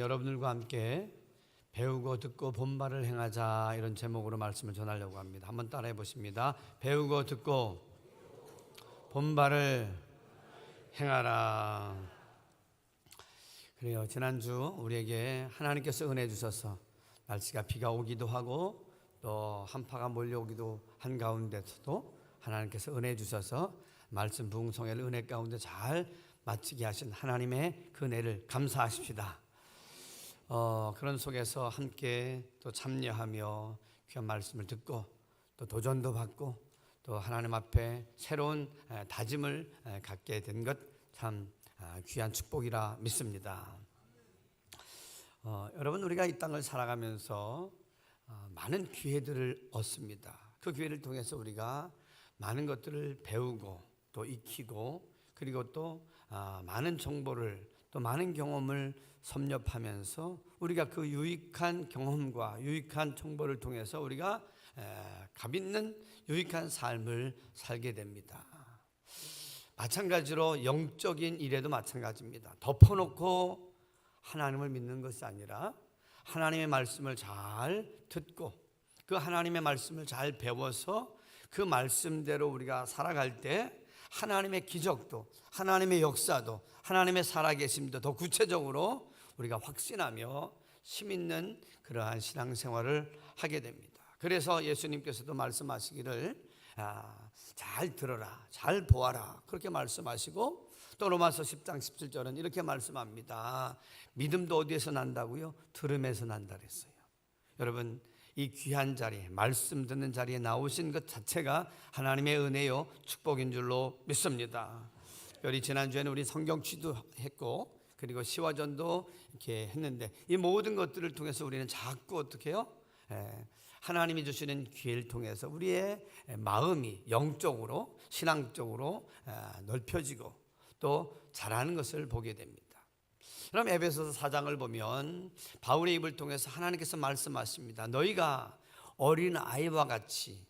여러분들과 함께 배우고 듣고 본발을 행하자, 이런 제목으로 말씀을 전하려고 합니다. 한번 따라해 보십니다. 배우고 듣고 본발을 행하라. 그래요. 지난주 우리에게 하나님께서 은혜 주셔서 날씨가 비가 오기도 하고 또 한파가 몰려오기도 한 가운데서도 하나님께서 은혜 주셔서 말씀 부흥성회를 은혜 가운데 잘 마치게 하신 하나님의 그 은혜를 감사하십시다. 그런 속에서 함께 또 참여하며 귀한 말씀을 듣고 또 도전도 받고 또 하나님 앞에 새로운 다짐을 갖게 된 것 참 귀한 축복이라 믿습니다. 여러분, 우리가 이 땅을 살아가면서 많은 기회들을 얻습니다. 그 기회를 통해서 우리가 많은 것들을 배우고 또 익히고 그리고 또 많은 정보를 또 많은 경험을 섭렵하면서 우리가 그 유익한 경험과 유익한 정보를 통해서 우리가 값있는 유익한 삶을 살게 됩니다. 마찬가지로 영적인 일에도 마찬가지입니다. 덮어놓고 하나님을 믿는 것이 아니라 하나님의 말씀을 잘 듣고 그 하나님의 말씀을 잘 배워서 그 말씀대로 우리가 살아갈 때 하나님의 기적도 하나님의 역사도 하나님의 살아계심도 더 구체적으로 우리가 확신하며 힘있는 그러한 신앙생활을 하게 됩니다. 그래서 예수님께서도 말씀하시기를 잘 들어라, 잘 보아라, 그렇게 말씀하시고 또 로마서 10장 17절은 이렇게 말씀합니다. 믿음도 어디에서 난다고요? 들음에서 난다 그랬어요. 여러분, 이 귀한 자리에, 말씀 듣는 자리에 나오신 것 자체가 하나님의 은혜요 축복인 줄로 믿습니다. 특별히 지난주에는 우리 성경 취도했고 그리고 시화전도 이렇게 했는데 이 모든 것들을 통해서 우리는 자꾸 어떻게 해요? 하나님이 주시는 기회를 통해서 우리의 마음이 영적으로 신앙적으로 넓혀지고 또 자라는 것을 보게 됩니다. 그럼 에베소서 4장을 보면 바울의 입을 통해서 하나님께서 말씀하십니다. 너희가 어린 아이와 같이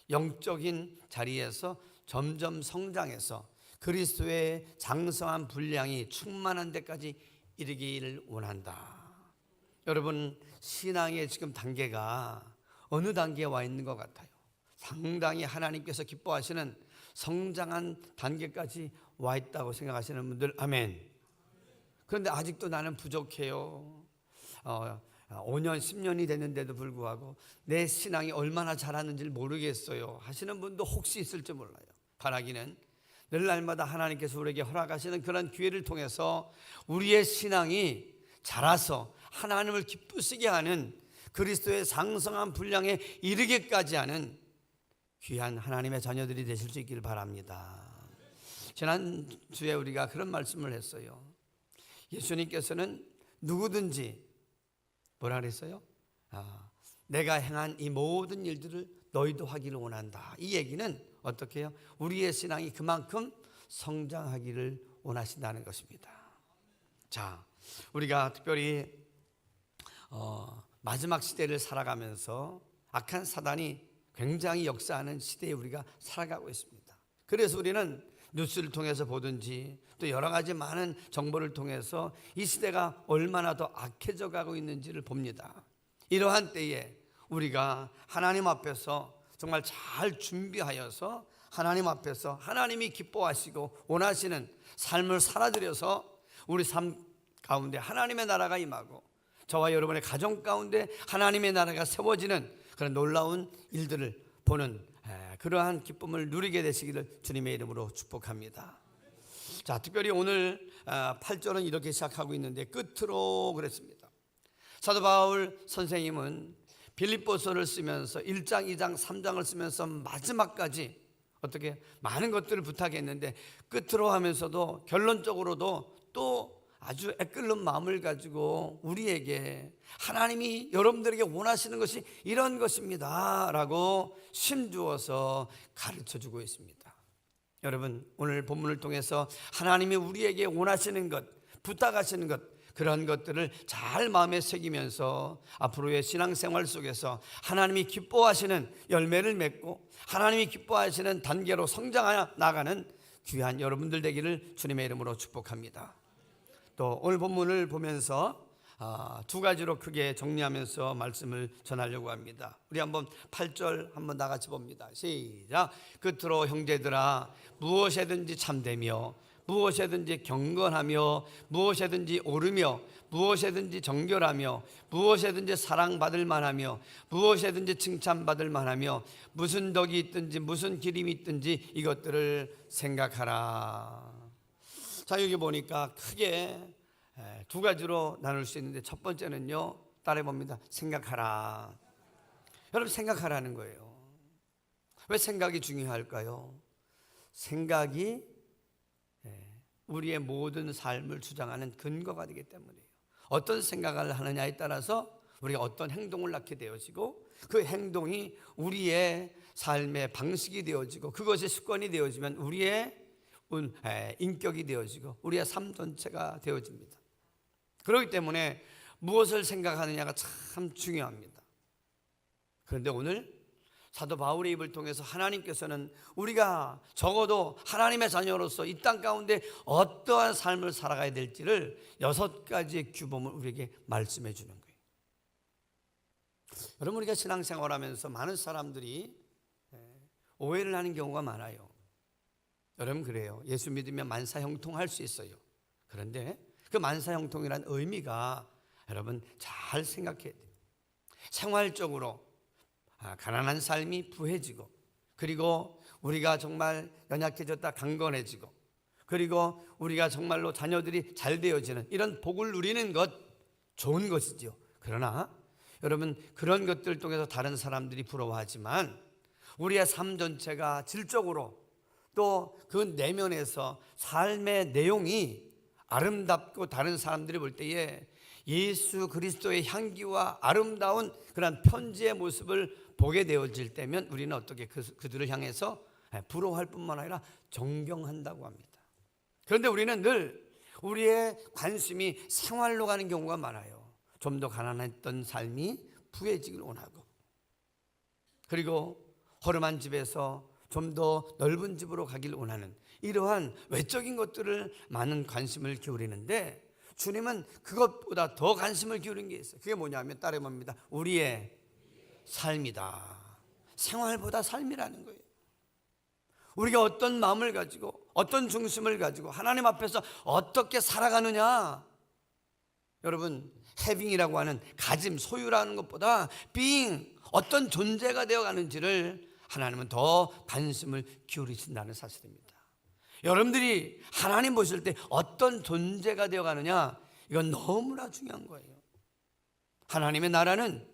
영적인 자리에서 점점 성장해서 그리스도의 장성한 분량이 충만한 데까지 이르기를 원한다. 여러분, 신앙의 지금 단계가 어느 단계에 와 있는 것 같아요? 상당히 하나님께서 기뻐하시는 성장한 단계까지 와 있다고 생각하시는 분들 아멘. 그런데 아직도 나는 부족해요. 5년 10년이 됐는데도 불구하고 내 신앙이 얼마나 자랐는지를 모르겠어요 하시는 분도 혹시 있을지 몰라요. 바라기는 늘 날마다 하나님께서 우리에게 허락하시는 그런 기회를 통해서 우리의 신앙이 자라서 하나님을 기쁘시게 하는 그리스도의 장성한 분량에 이르기까지 하는 귀한 하나님의 자녀들이 되실 수 있기를 바랍니다. 지난주에 우리가 그런 말씀을 했어요. 예수님께서는 누구든지 뭐라 그랬어요? 내가 행한 이 모든 일들을 너희도 하기를 원한다. 이 얘기는 어떻게 해요? 우리의 신앙이 그만큼 성장하기를 원하신다는 것입니다. 자, 우리가 특별히 마지막 시대를 살아가면서 악한 사단이 굉장히 역사하는 시대에 우리가 살아가고 있습니다. 그래서 우리는 뉴스를 통해서 보든지 또 여러 가지 많은 정보를 통해서 이 시대가 얼마나 더 악해져 가고 있는지를 봅니다. 이러한 때에 우리가 하나님 앞에서 정말 잘 준비하여서 하나님 앞에서 하나님이 기뻐하시고 원하시는 삶을 살아들여서 우리 삶 가운데 하나님의 나라가 임하고 저와 여러분의 가정 가운데 하나님의 나라가 세워지는 그런 놀라운 일들을 보는 그러한 기쁨을 누리게 되시기를 주님의 이름으로 축복합니다. 자, 특별히 오늘 8절은 이렇게 시작하고 있는데 끝으로 그랬습니다. 사도 바울 선생님은 빌립보서를 쓰면서 1장, 2장, 3장을 쓰면서 마지막까지 어떻게 많은 것들을 부탁했는데 끝으로 하면서도 결론적으로도 또 아주 애끓는 마음을 가지고 우리에게 하나님이 여러분들에게 원하시는 것이 이런 것입니다 라고 심주어서 가르쳐주고 있습니다. 여러분, 오늘 본문을 통해서 하나님이 우리에게 원하시는 것, 부탁하시는 것, 그런 것들을 잘 마음에 새기면서 앞으로의 신앙생활 속에서 하나님이 기뻐하시는 열매를 맺고 하나님이 기뻐하시는 단계로 성장해 나가는 귀한 여러분들 되기를 주님의 이름으로 축복합니다. 또 오늘 본문을 보면서 두 가지로 크게 정리하면서 말씀을 전하려고 합니다. 우리 한번 8절 한번 다 같이 봅니다. 시작. 끝으로 형제들아 무엇에든지 참되며 무엇에든지 경건하며 무엇에든지 옳으며 무엇에든지 정결하며 무엇에든지 사랑받을 만하며 무엇에든지 칭찬받을 만하며 무슨 덕이 있든지 무슨 기림이 있든지 이것들을 생각하라. 자, 여기 보니까 크게 두 가지로 나눌 수 있는데 첫 번째는요, 따라해 봅니다. 생각하라. 여러분, 생각하라는 거예요. 왜 생각이 중요할까요? 생각이 우리의 모든 삶을 주장하는 근거가 되기 때문이에요. 어떤 생각을 하느냐에 따라서 우리가 어떤 행동을 낳게 되어지고 그 행동이 우리의 삶의 방식이 되어지고 그것이 습관이 되어지면 우리의 인격이 되어지고 우리의 삶 전체가 되어집니다. 그렇기 때문에 무엇을 생각하느냐가 참 중요합니다. 그런데 오늘 사도 바울의 입을 통해서 하나님께서는 우리가 적어도 하나님의 자녀로서 이 땅 가운데 어떠한 삶을 살아가야 될지를 6가지의 규범을 우리에게 말씀해 주는 거예요. 여러분, 우리가 신앙생활하면서 많은 사람들이 오해를 하는 경우가 많아요. 여러분, 그래요. 예수 믿으면 만사형통할 수 있어요. 그런데 그 만사형통이란 의미가 여러분 잘 생각해야 돼요. 생활적으로 가난한 삶이 부해지고, 그리고 우리가 정말 연약해졌다 강건해지고, 그리고 우리가 정말로 자녀들이 잘 되어지는 이런 복을 누리는 것 좋은 것이죠. 그러나 여러분, 그런 것들 통해서 다른 사람들이 부러워하지만 우리의 삶 전체가 질적으로 또 그 내면에서 삶의 내용이 아름답고 다른 사람들이 볼 때에 예수 그리스도의 향기와 아름다운 그런 편지의 모습을 보게 되어질 때면 우리는 어떻게 그들을 향해서 부러워할 뿐만 아니라 존경한다고 합니다. 그런데 우리는 늘 우리의 관심이 생활로 가는 경우가 많아요. 좀 더 가난했던 삶이 부해지길 원하고, 그리고 허름한 집에서 좀 더 넓은 집으로 가길 원하는 이러한 외적인 것들을 많은 관심을 기울이는데, 주님은 그것보다 더 관심을 기울인 게 있어요. 그게 뭐냐면 따라해 봅니다. 우리의 삶이다. 생활보다 삶이라는 거예요. 우리가 어떤 마음을 가지고 어떤 중심을 가지고 하나님 앞에서 어떻게 살아가느냐. 여러분, having이라고 하는 가짐, 소유라는 것보다 being, 어떤 존재가 되어가는지를 하나님은 더 관심을 기울이신다는 사실입니다. 여러분들이 하나님 보실 때 어떤 존재가 되어가느냐, 이건 너무나 중요한 거예요. 하나님의 나라는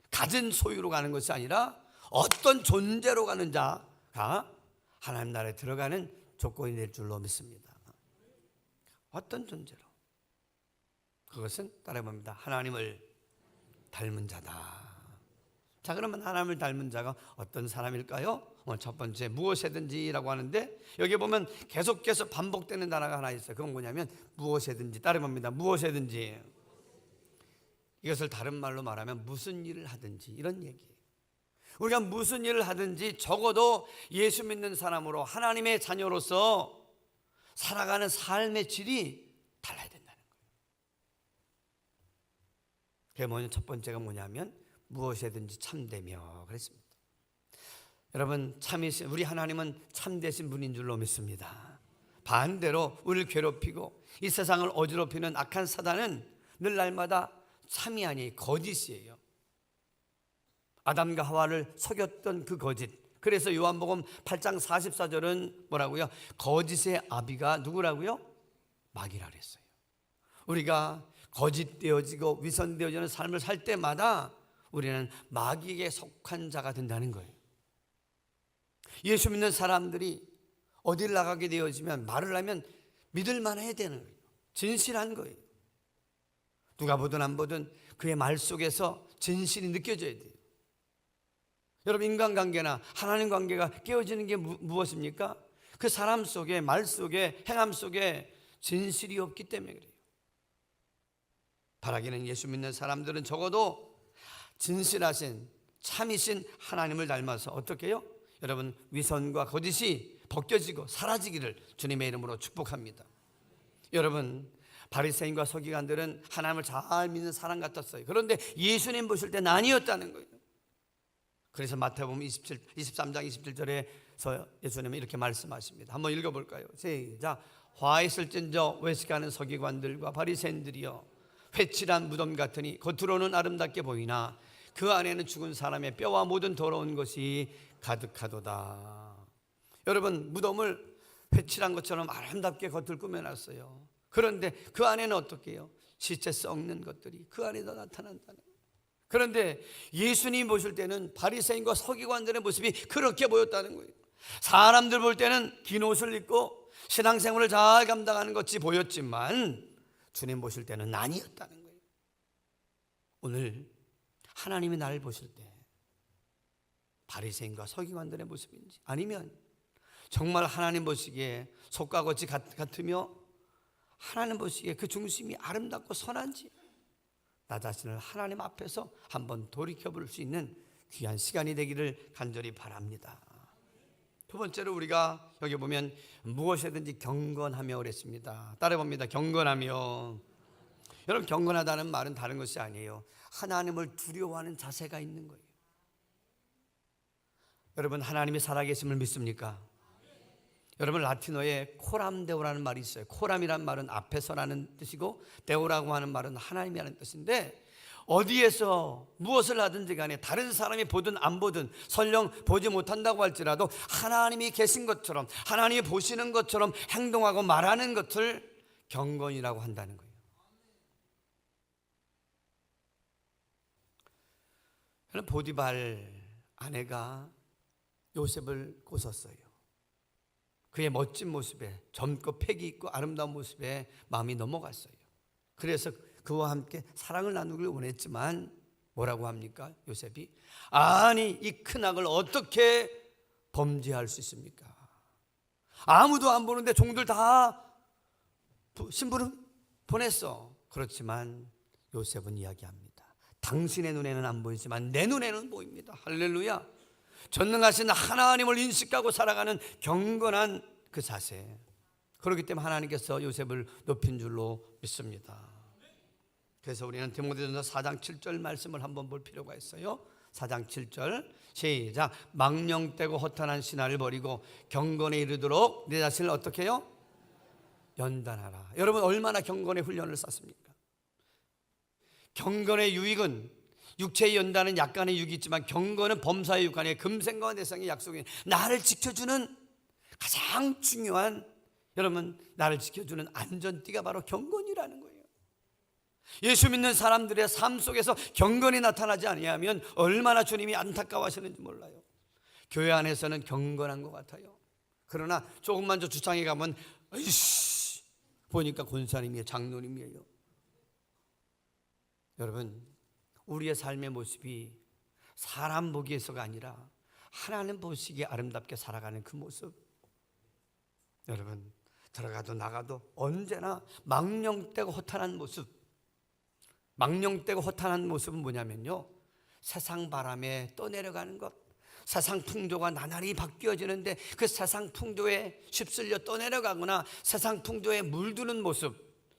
가진 소유로 가는 것이 아니라 어떤 존재로 가는 자가 하나님 나라에 들어가는 조건이 될 줄로 믿습니다. 어떤 존재로? 그것은 따라해 봅니다. 하나님을 닮은 자다. 자, 그러면 하나님을 닮은 자가 어떤 사람일까요? 첫 번째, 무엇이든지라고 하는데, 여기 보면 계속해서 반복되는 단어가 하나 있어요. 그건 뭐냐면 무엇이든지. 따라해 봅니다. 무엇이든지. 이것을 다른 말로 말하면 무슨 일을 하든지, 이런 얘기예요. 우리가 무슨 일을 하든지 적어도 예수 믿는 사람으로 하나님의 자녀로서 살아가는 삶의 질이 달라야 된다는 거예요. 그게 뭐냐, 첫 번째가 뭐냐면 무엇이든지 참되며 그랬습니다. 여러분, 참이신 우리 하나님은 참되신 분인 줄로 믿습니다. 반대로 우리를 괴롭히고 이 세상을 어지럽히는 악한 사단은 늘 날마다 참이 아니 거짓이에요. 아담과 하와를 속였던 그 거짓. 그래서 요한복음 8장 44절은 뭐라고요? 거짓의 아비가 누구라고요? 마귀라 그랬어요. 우리가 거짓되어지고 위선되어지는 삶을 살 때마다 우리는 마귀에게 속한 자가 된다는 거예요. 예수 믿는 사람들이 어딜 나가게 되어지면 말을 하면 믿을만 해야 되는 거예요. 진실한 거예요. 누가 보든 안 보든 그의 말 속에서 진실이 느껴져야 돼요. 여러분, 인간관계나 하나님 관계가 깨어지는 게 무엇입니까? 그 사람 속에, 말 속에, 행함 속에 진실이 없기 때문에 그래요. 바라기는 예수 믿는 사람들은 적어도 진실하신 참이신 하나님을 닮아서 어떻게 해요? 여러분, 위선과 거짓이 벗겨지고 사라지기를 주님의 이름으로 축복합니다. 여러분, 바리새인과 서기관들은 하나님을 잘 믿는 사람 같았어요. 그런데 예수님 보실 때는 아니었다는 거예요. 그래서 마태복음 23장 27절에서 예수님은 이렇게 말씀하십니다. 한번 읽어볼까요? 시작. 화 있을진저 외식하는 서기관들과 바리새인들이여, 회칠한 무덤 같으니 겉으로는 아름답게 보이나 그 안에는 죽은 사람의 뼈와 모든 더러운 것이 가득하도다. 여러분, 무덤을 회칠한 것처럼 아름답게 겉을 꾸며놨어요. 그런데 그 안에는 어떻게 해요? 시체 썩는 것들이 그 안에도 나타난다는 거예요. 그런데 예수님 보실 때는 바리새인과 서기관들의 모습이 그렇게 보였다는 거예요. 사람들 볼 때는 긴 옷을 입고 신앙생활을 잘 감당하는 것이 보였지만 주님 보실 때는 아니었다는 거예요. 오늘 하나님이 나를 보실 때 바리새인과 서기관들의 모습인지, 아니면 정말 하나님 보시기에 속과 겉이 같으며 하나님 보시기에 그 중심이 아름답고 선한지, 나 자신을 하나님 앞에서 한번 돌이켜볼 수 있는 귀한 시간이 되기를 간절히 바랍니다. 두 번째로 우리가 여기 보면 무엇이든지 경건하며 그랬습니다. 따라봅니다. 경건하며. 여러분, 경건하다는 말은 다른 것이 아니에요. 하나님을 두려워하는 자세가 있는 거예요. 여러분, 하나님이 살아계심을 믿습니까? 여러분, 라틴어에 코람데오라는 말이 있어요. 코람이란 말은 앞에서라는 뜻이고 데오라고 하는 말은 하나님이라는 뜻인데, 어디에서 무엇을 하든지 간에 다른 사람이 보든 안 보든 설령 보지 못한다고 할지라도 하나님이 계신 것처럼, 하나님이 보시는 것처럼 행동하고 말하는 것을 경건이라고 한다는 거예요. 보디발 아내가 요셉을 꼬셨어요. 그의 멋진 모습에, 젊고 패기 있고 아름다운 모습에 마음이 넘어갔어요. 그래서 그와 함께 사랑을 나누길 원했지만 뭐라고 합니까? 요셉이, 아니 이 큰 악을 어떻게 범죄할 수 있습니까? 아무도 안 보는데 종들 다 신부름 보냈어. 그렇지만 요셉은 이야기합니다. 당신의 눈에는 안 보이지만 내 눈에는 보입니다. 할렐루야. 전능하신 하나님을 인식하고 살아가는 경건한 그 자세. 그렇기 때문에 하나님께서 요셉을 높인 줄로 믿습니다. 그래서 우리는 디모데전서 4장 7절 말씀을 한번 볼 필요가 있어요. 4장 7절 시작. 망령되고 허탄한 신화를 버리고 경건에 이르도록 내 자신을 어떻게 해요? 연단하라. 여러분, 얼마나 경건의 훈련을 쌓습니까? 경건의 유익은, 육체의 연단은 약간의 유익이 있지만 경건은 범사의 육간의 금생과 내성의 약속인 나를 지켜주는 가장 중요한, 여러분, 나를 지켜주는 안전띠가 바로 경건이라는 거예요. 예수 믿는 사람들의 삶 속에서 경건이 나타나지 아니하면 얼마나 주님이 안타까워하시는지 몰라요. 교회 안에서는 경건한 것 같아요. 그러나 조금만 저 주창에 가면 으이씨 보니까 권사님이에요, 장로님이에요. 여러분, 우리의 삶의 모습이 사람 보기에서가 아니라 하나님 보시기에 아름답게 살아가는 그 모습, 여러분, 들어가도 나가도 언제나 망령되고 허탄한 모습. 망령되고 허탄한 모습은 뭐냐면요, 세상 바람에 떠내려가는 것, 세상 풍조가 나날이 바뀌어지는데 그 세상 풍조에 휩쓸려 떠내려가거나 세상 풍조에 물드는 모습,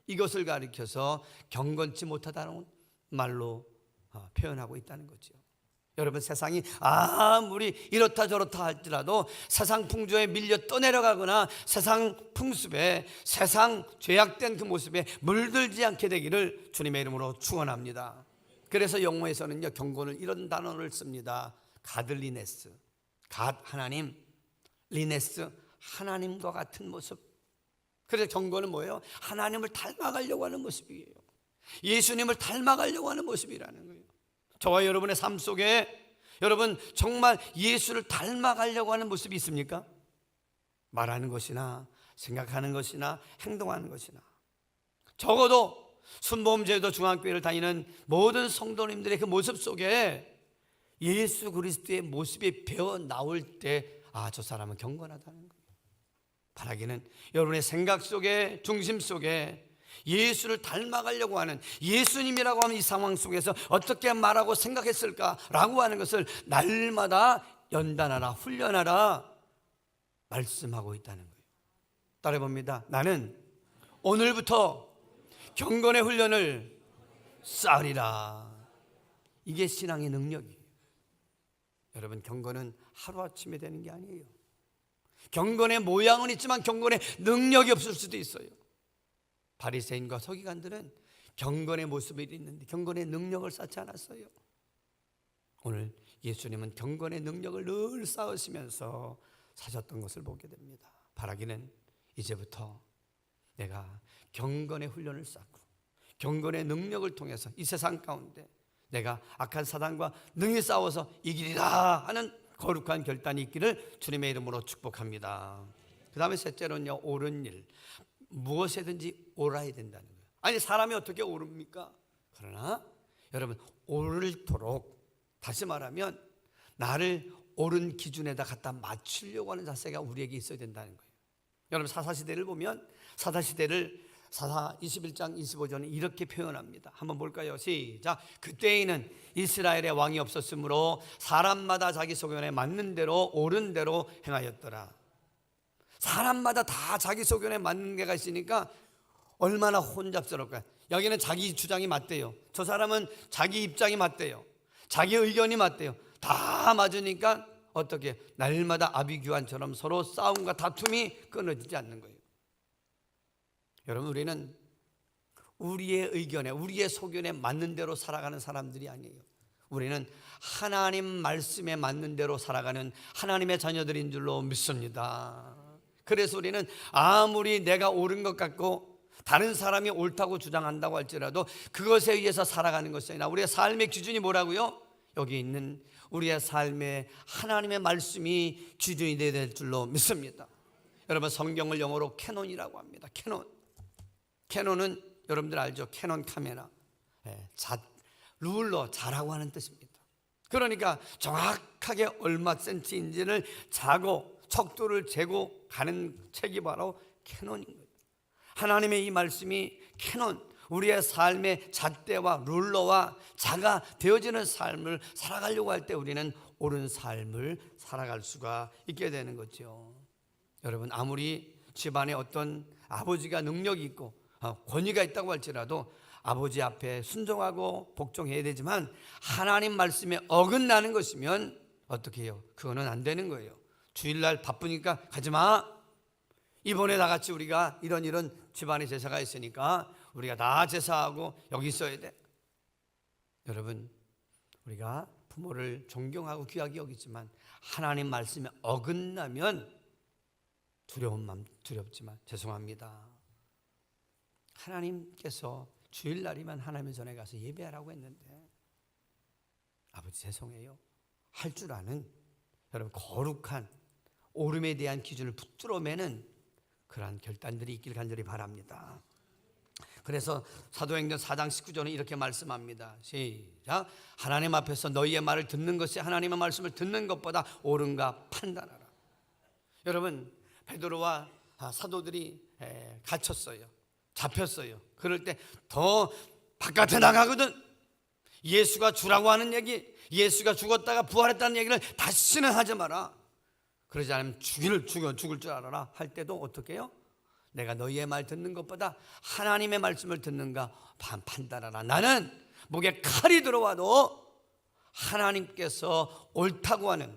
이것을 가리켜서 경건치 못하다는 말로 표현하고 있다는 거죠. 여러분, 세상이 아무리 이렇다 저렇다 할지라도 세상 풍조에 밀려 떠내려가거나 세상 풍습에, 세상 죄악된 그 모습에 물들지 않게 되기를 주님의 이름으로 축원합니다. 그래서 영어에서는요, 경건을 이런 단어를 씁니다. 가들리네스. 갓 하나님, 리네스 하나님과 같은 모습. 그래서 경건은 뭐예요? 하나님을 닮아가려고 하는 모습이에요. 예수님을 닮아가려고 하는 모습이라는 거예요. 저와 여러분의 삶 속에 여러분 정말 예수를 닮아가려고 하는 모습이 있습니까? 말하는 것이나 생각하는 것이나 행동하는 것이나. 적어도 순복음제도 중앙교회를 다니는 모든 성도님들의 그 모습 속에 예수 그리스도의 모습이 배어 나올 때, 아, 저 사람은 경건하다는 거예요. 바라기는 여러분의 생각 속에, 중심 속에 예수를 닮아가려고 하는, 예수님이라고 하면 이 상황 속에서 어떻게 말하고 생각했을까라고 하는 것을 날마다 연단하라, 훈련하라 말씀하고 있다는 거예요. 따라해봅니다. 나는 오늘부터 경건의 훈련을 쌓으리라. 이게 신앙의 능력이에요. 여러분, 경건은 하루아침에 되는 게 아니에요. 경건의 모양은 있지만 경건의 능력이 없을 수도 있어요. 바리새인과 서기관들은 경건의 모습이 있는데 경건의 능력을 쌓지 않았어요. 오늘 예수님은 경건의 능력을 늘 쌓으시면서 사셨던 것을 보게 됩니다. 바라기는 이제부터 내가 경건의 훈련을 쌓고 경건의 능력을 통해서 이 세상 가운데 내가 악한 사단과 능히 싸워서 이기리라 하는 거룩한 결단이 있기를 주님의 이름으로 축복합니다. 그 다음에 셋째로는요, 옳은 일. 무엇이든지 옳아야 된다는 거예요. 아니, 사람이 어떻게 옳습니까? 그러나 여러분, 옳도록, 다시 말하면 나를 옳은 기준에다 갖다 맞추려고 하는 자세가 우리에게 있어야 된다는 거예요. 여러분, 사사시대를 보면 사사시대를 사사 21장 25절은 이렇게 표현합니다. 한번 볼까요? 시작. 그때에는 이스라엘의 왕이 없었으므로 사람마다 자기 소견에 맞는 대로 옳은 대로 행하였더라. 사람마다 다 자기 소견에 맞는 게가 있으니까 얼마나 혼잡스럽까. 여기는 자기 주장이 맞대요. 저 사람은 자기 입장이 맞대요. 자기 의견이 맞대요. 다 맞으니까 어떻게 날마다 아비규환처럼 서로 싸움과 다툼이 끊어지지 않는 거예요. 여러분, 우리는 우리의 의견에, 우리의 소견에 맞는 대로 살아가는 사람들이 아니에요. 우리는 하나님 말씀에 맞는 대로 살아가는 하나님의 자녀들인 줄로 믿습니다. 그래서 우리는 아무리 내가 옳은 것 같고 다른 사람이 옳다고 주장한다고 할지라도 그것에 의해서 살아가는 것이 아니라 우리의 삶의 기준이 뭐라고요? 여기 있는 우리의 삶에 하나님의 말씀이 기준이 되어야 될 줄로 믿습니다. 여러분, 성경을 영어로 캐논이라고 합니다. 캐논은 여러분들 알죠? 캐논 카메라, 룰러, 자라고 하는 뜻입니다. 그러니까 정확하게 얼마 센치인지를 자고 척도를 재고 가는 책이 바로 캐논인 거예요. 하나님의 이 말씀이 캐논, 우리의 삶의 잣대와 룰러와 자가 되어지는 삶을 살아가려고 할 때 우리는 옳은 삶을 살아갈 수가 있게 되는 거죠. 여러분, 아무리 집안에 어떤 아버지가 능력이 있고 권위가 있다고 할지라도 아버지 앞에 순종하고 복종해야 되지만 하나님 말씀에 어긋나는 것이면 어떻게 해요? 그거는 안 되는 거예요. 주일날 바쁘니까 가지마. 이번에 다 같이 우리가 이런 집안의 제사가 있으니까 우리가 다 제사하고 여기 있어야 돼. 여러분, 우리가 부모를 존경하고 귀하게 여기지만 하나님 말씀에 어긋나면 두렵지만 죄송합니다. 하나님께서 주일날이면 하나님의 전에 가서 예배하라고 했는데 아버지 죄송해요. 할 줄 아는 여러분 거룩한 옳음에 대한 기준을 붙들어 매는 그러한 결단들이 있길 간절히 바랍니다. 그래서 사도행전 4장 19절은 이렇게 말씀합니다. 시작. 하나님 앞에서 너희의 말을 듣는 것이 하나님의 말씀을 듣는 것보다 옳은가 판단하라. 여러분, 베드로와 사도들이 갇혔어요. 잡혔어요. 그럴 때 더 바깥에 나가거든. 예수가 주라고 하는 얘기, 예수가 죽었다가 부활했다는 얘기를 다시는 하지 마라. 그러지 않으면 죽을 줄 알아라 할 때도 어떻게 해요? 내가 너희의 말 듣는 것보다 하나님의 말씀을 듣는가 판단하라. 나는 목에 칼이 들어와도 하나님께서 옳다고 하는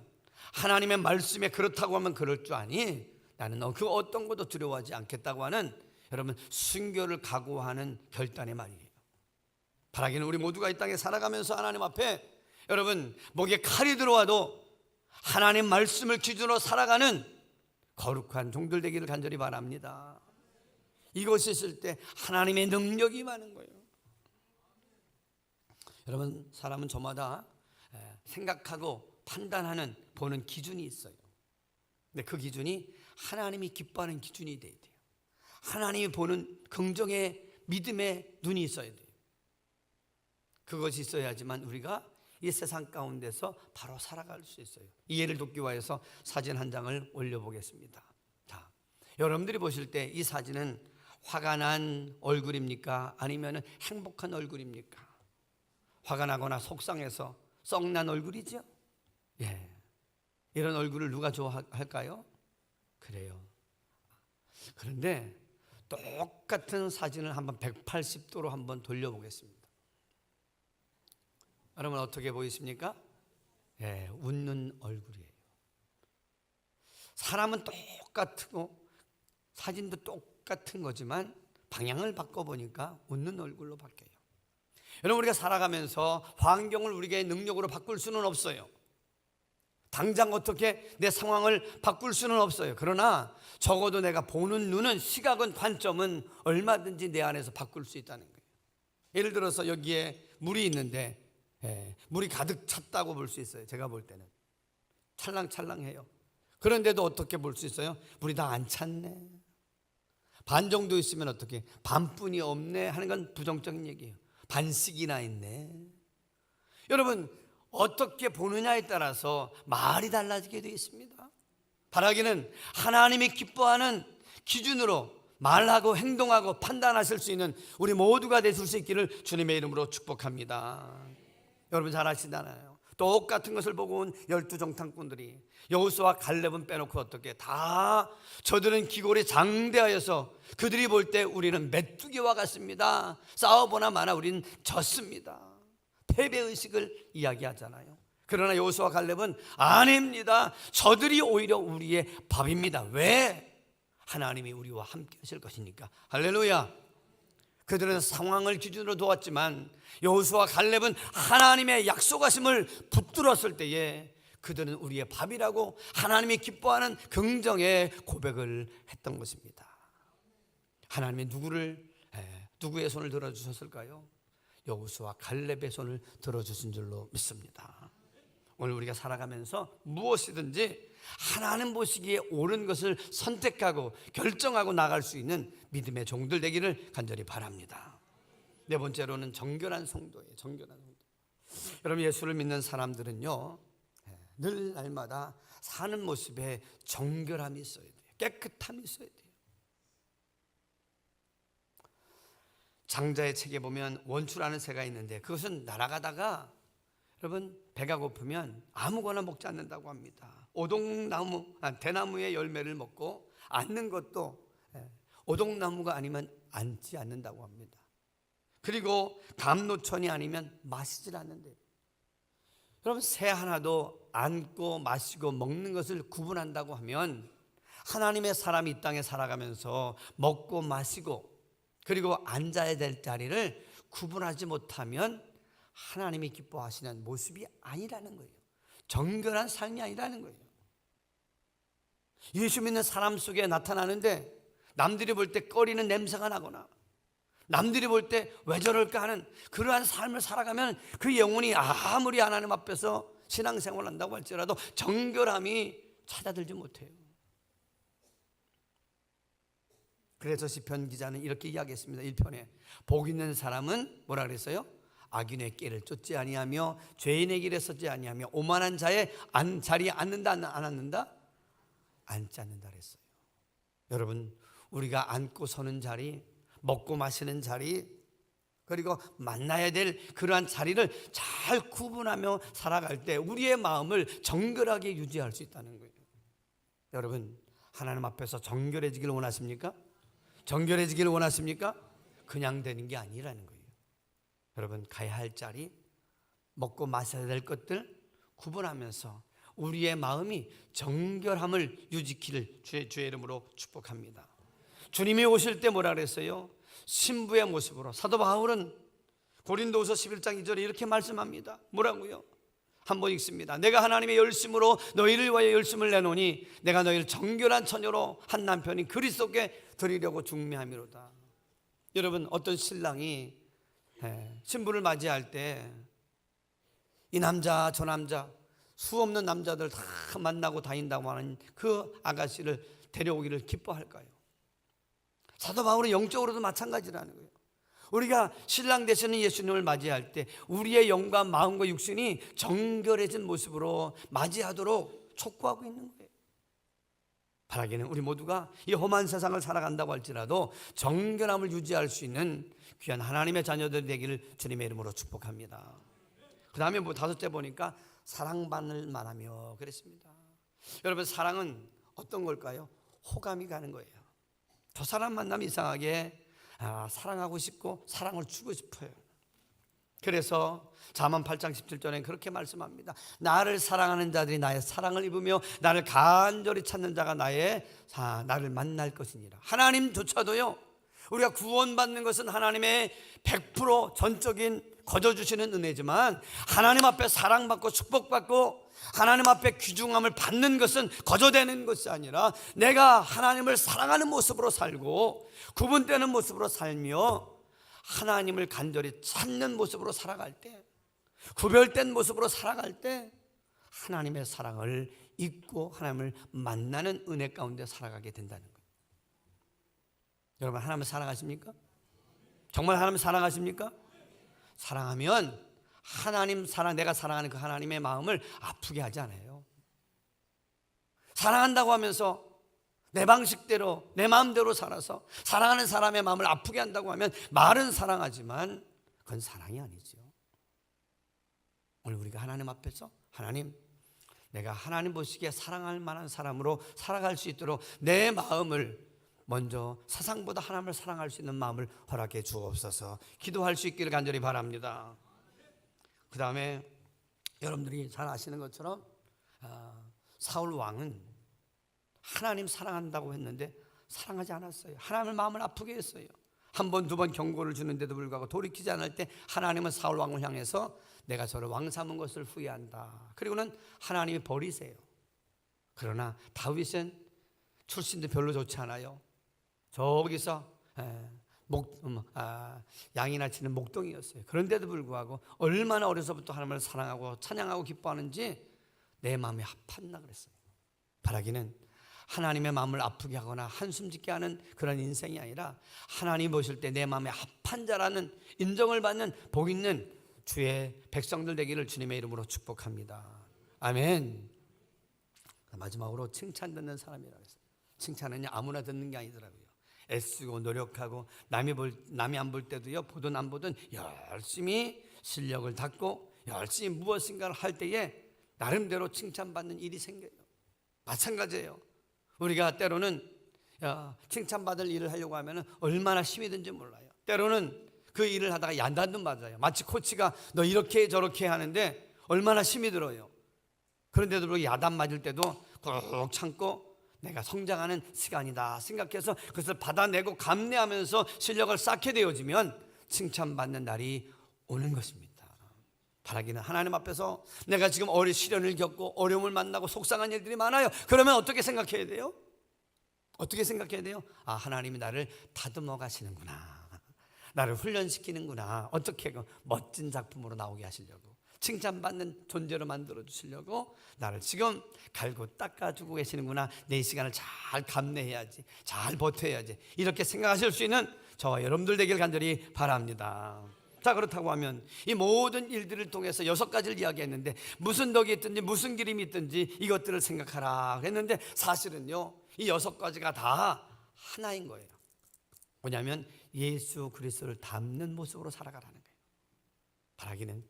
하나님의 말씀에 그렇다고 하면 그럴 줄 아니 나는 그 어떤 것도 두려워하지 않겠다고 하는 여러분 순교를 각오하는 결단의 말이에요. 바라기는 우리 모두가 이 땅에 살아가면서 하나님 앞에 여러분 목에 칼이 들어와도 하나님 말씀을 기준으로 살아가는 거룩한 종들 되기를 간절히 바랍니다. 이것이 있을 때 하나님의 능력이 많은 거예요. 여러분, 사람은 저마다 생각하고 판단하는 보는 기준이 있어요. 근데 그 기준이 하나님이 기뻐하는 기준이 돼야 돼요. 하나님이 보는 긍정의 믿음의 눈이 있어야 돼요. 그것이 있어야지만 우리가 이 세상 가운데서 바로 살아갈 수 있어요. 이 예를 돕기 위해서 사진 한 장을 올려보겠습니다. 자, 여러분들이 보실 때 이 사진은 화가 난 얼굴입니까? 아니면 행복한 얼굴입니까? 화가 나거나 속상해서 썩난 얼굴이죠? 예. 이런 얼굴을 누가 좋아할까요? 그래요. 그런데 똑같은 사진을 한번 180도로 한번 돌려보겠습니다. 여러분 어떻게 보이십니까? 예, 웃는 얼굴이에요. 사람은 똑같고 사진도 똑같은 거지만 방향을 바꿔보니까 웃는 얼굴로 바뀌어요. 여러분 우리가 살아가면서 환경을 우리의 능력으로 바꿀 수는 없어요. 당장 어떻게 내 상황을 바꿀 수는 없어요. 그러나 적어도 내가 보는 눈은, 시각은, 관점은 얼마든지 내 안에서 바꿀 수 있다는 거예요. 예를 들어서 여기에 물이 있는데 물이 가득 찼다고 볼 수 있어요. 제가 볼 때는 찰랑찰랑해요. 그런데도 어떻게 볼 수 있어요? 물이 다 안 찼네, 반 정도 있으면 어떻게, 반뿐이 없네 하는 건 부정적인 얘기예요. 반씩이나 있네. 여러분 어떻게 보느냐에 따라서 말이 달라지게 되어 있습니다. 바라기는 하나님이 기뻐하는 기준으로 말하고 행동하고 판단하실 수 있는 우리 모두가 되실 수 있기를 주님의 이름으로 축복합니다. 여러분 잘 아시잖아요. 똑같은 것을 보고 온 12정탐꾼들이 여호수아와 갈렙은 빼놓고 어떻게 다 저들은 기골이 장대하여서 그들이 볼 때 우리는 메뚜기와 같습니다, 싸워보나 마나 우리는 졌습니다, 패배의식을 이야기하잖아요. 그러나 여호수아와 갈렙은 아닙니다, 저들이 오히려 우리의 밥입니다. 왜? 하나님이 우리와 함께 하실 것이니까. 할렐루야. 그들은 상황을 기준으로 두었지만 여호수아와 갈렙은 하나님의 약속하심을 붙들었을 때에 그들은 우리의 밥이라고 하나님이 기뻐하는 긍정의 고백을 했던 것입니다. 하나님이 누구의 손을 들어주셨을까요? 여호수아와 갈렙의 손을 들어주신 줄로 믿습니다. 오늘 우리가 살아가면서 무엇이든지 하나님 보시기에 옳은 것을 선택하고 결정하고 나갈 수 있는 믿음의 종들 되기를 간절히 바랍니다. 네 번째로는 정결한 성도예요. 정결한 성도. 여러분 예수를 믿는 사람들은요 늘 날마다 사는 모습에 정결함이 있어야 돼요. 깨끗함이 있어야 돼요. 장자의 책에 보면 원추라는 새가 있는데 그것은 날아가다가 여러분 배가 고프면 아무거나 먹지 않는다고 합니다. 대나무의 열매를 먹고 앉는 것도 오동나무가 아니면 앉지 않는다고 합니다. 그리고 감로천이 아니면 마시질 않는데요. 여러분 새 하나도 앉고 마시고 먹는 것을 구분한다고 하면 하나님의 사람이 이 땅에 살아가면서 먹고 마시고 그리고 앉아야 될 자리를 구분하지 못하면 하나님이 기뻐하시는 모습이 아니라는 거예요. 정결한 삶이 아니라는 거예요. 예수 믿는 사람 속에 나타나는데 남들이 볼 때 꺼리는 냄새가 나거나 남들이 볼 때 왜 저럴까 하는 그러한 삶을 살아가면 그 영혼이 아무리 하나님 앞에서 신앙생활을 한다고 할지라도 정결함이 찾아들지 못해요. 그래서 시편 기자는 이렇게 이야기했습니다. 1편에 복 있는 사람은 뭐라 그랬어요? 악인의 길을 쫓지 아니하며 죄인의 길에 서지 아니하며 오만한 자의 자리에 앉는다 안 앉는다? 앉지 않는다 그랬어요. 여러분 우리가 앉고 서는 자리, 먹고 마시는 자리, 그리고 만나야 될 그러한 자리를 잘 구분하며 살아갈 때 우리의 마음을 정결하게 유지할 수 있다는 거예요. 여러분 하나님 앞에서 정결해지길 원하십니까? 정결해지길 원하십니까? 그냥 되는 게 아니라는 거예요. 여러분 가야 할 자리, 먹고 마셔야 될 것들 구분하면서 우리의 마음이 정결함을 유지키를 주의 이름으로 축복합니다. 주님이 오실 때 뭐라 그랬어요? 신부의 모습으로. 사도 바울은 고린도후서 11장 2절에 이렇게 말씀합니다. 뭐라고요? 한번 읽습니다. 내가 하나님의 열심으로 너희를 위하여 열심을 내노니 내가 너희를 정결한 처녀로 한 남편인 그리스도께 드리려고 중매함이로다. 여러분 어떤 신랑이 신부를 맞이할 때 이 남자 저 남자 수없는 남자들 다 만나고 다닌다고 하는 그 아가씨를 데려오기를 기뻐할까요? 사도 바울은 영적으로도 마찬가지라는 거예요. 우리가 신랑 되시는 예수님을 맞이할 때 우리의 영과 마음과 육신이 정결해진 모습으로 맞이하도록 촉구하고 있는 거예요. 바라기는 우리 모두가 이 험한 세상을 살아간다고 할지라도 정결함을 유지할 수 있는 귀한 하나님의 자녀들 되기를 주님의 이름으로 축복합니다. 그 다음에 다섯째 보니까 사랑받을 만하며 그랬습니다. 여러분 사랑은 어떤 걸까요? 호감이 가는 거예요. 저 사람 만나면 이상하게 사랑하고 싶고 사랑을 주고 싶어요. 그래서 잠언 8장 17절에 그렇게 말씀합니다. 나를 사랑하는 자들이 나의 사랑을 입으며 나를 간절히 찾는 자가 나를 만날 것이니라. 하나님조차도요, 우리가 구원받는 것은 하나님의 100% 전적인 거저주시는 은혜지만, 하나님 앞에 사랑받고 축복받고 하나님 앞에 귀중함을 받는 것은 거저되는 것이 아니라, 내가 하나님을 사랑하는 모습으로 살고 구분되는 모습으로 살며 하나님을 간절히 찾는 모습으로 살아갈 때, 구별된 모습으로 살아갈 때 하나님의 사랑을 잊고 하나님을 만나는 은혜 가운데 살아가게 된다는 거예요. 여러분, 하나님을 사랑하십니까? 정말 하나님을 사랑하십니까? 사랑하면 하나님 사랑, 내가 사랑하는 그 하나님의 마음을 아프게 하지 않아요. 사랑한다고 하면서 내 방식대로 내 마음대로 살아서 사랑하는 사람의 마음을 아프게 한다고 하면 말은 사랑하지만 그건 사랑이 아니죠. 오늘 우리가 하나님 앞에서, 하나님, 내가 하나님 보시기에 사랑할 만한 사람으로 살아갈 수 있도록 내 마음을 먼저 세상보다 하나님을 사랑할 수 있는 마음을 허락해 주옵소서. 기도할 수 있기를 간절히 바랍니다. 그 다음에 여러분들이 잘 아시는 것처럼 사울 왕은 하나님 사랑한다고 했는데 사랑하지 않았어요. 하나님의 마음을 아프게 했어요. 한 번, 두 번 경고를 주는데도 불구하고 돌이키지 않을 때 하나님은 사울 왕을 향해서 내가 저를 왕 삼은 것을 후회한다. 그리고는 하나님이 버리세요. 그러나 다윗은 출신도 별로 좋지 않아요. 저기서 양이나 치는 목동이었어요. 그런데도 불구하고 얼마나 어려서부터 하나님을 사랑하고 찬양하고 기뻐하는지 내 마음이 아팠나 그랬어요. 바라기는 하나님의 마음을 아프게 하거나 한숨 짓게 하는 그런 인생이 아니라, 하나님 보실 때 내 마음에 합한 자라는 인정을 받는 복 있는 주의 백성들 되기를 주님의 이름으로 축복합니다. 아멘. 마지막으로 칭찬 듣는 사람이라고 했어요. 칭찬은 아무나 듣는 게 아니더라고요. 애쓰고 노력하고 남이 안 볼 때도요, 보든 안 보든 열심히 실력을 닦고 열심히 무엇인가를 할 때에 나름대로 칭찬받는 일이 생겨요. 마찬가지예요. 우리가 때로는 칭찬받을 일을 하려고 하면 얼마나 힘이 든지 몰라요. 때로는 그 일을 하다가 야단도 맞아요. 마치 코치가 너 이렇게 저렇게 하는데 얼마나 힘이 들어요. 그런데도 불구하고 야단 맞을 때도 꾹 참고 내가 성장하는 시간이다 생각해서 그것을 받아내고 감내하면서 실력을 쌓게 되어지면 칭찬받는 날이 오는 것입니다. 바라기는 하나님 앞에서 내가 지금 시련을 겪고 어려움을 만나고 속상한 일들이 많아요. 그러면 어떻게 생각해야 돼요? 어떻게 생각해야 돼요? 하나님이 나를 다듬어 가시는구나, 나를 훈련시키는구나. 어떻게 멋진 작품으로 나오게 하시려고, 칭찬받는 존재로 만들어 주시려고 나를 지금 갈고 닦아주고 계시는구나. 내 시간을 잘 감내해야지, 잘 버텨야지, 이렇게 생각하실 수 있는 저와 여러분들 되길 간절히 바랍니다. 자, 그렇다고 하면 이 모든 일들을 통해서 6가지를 이야기했는데, 무슨 덕이 있든지 무슨 기림이 있든지 이것들을 생각하라 했는데, 사실은요 이 6가지가 다 하나인 거예요. 뭐냐면 예수 그리스도를 닮는 모습으로 살아가라는 거예요. 바라기는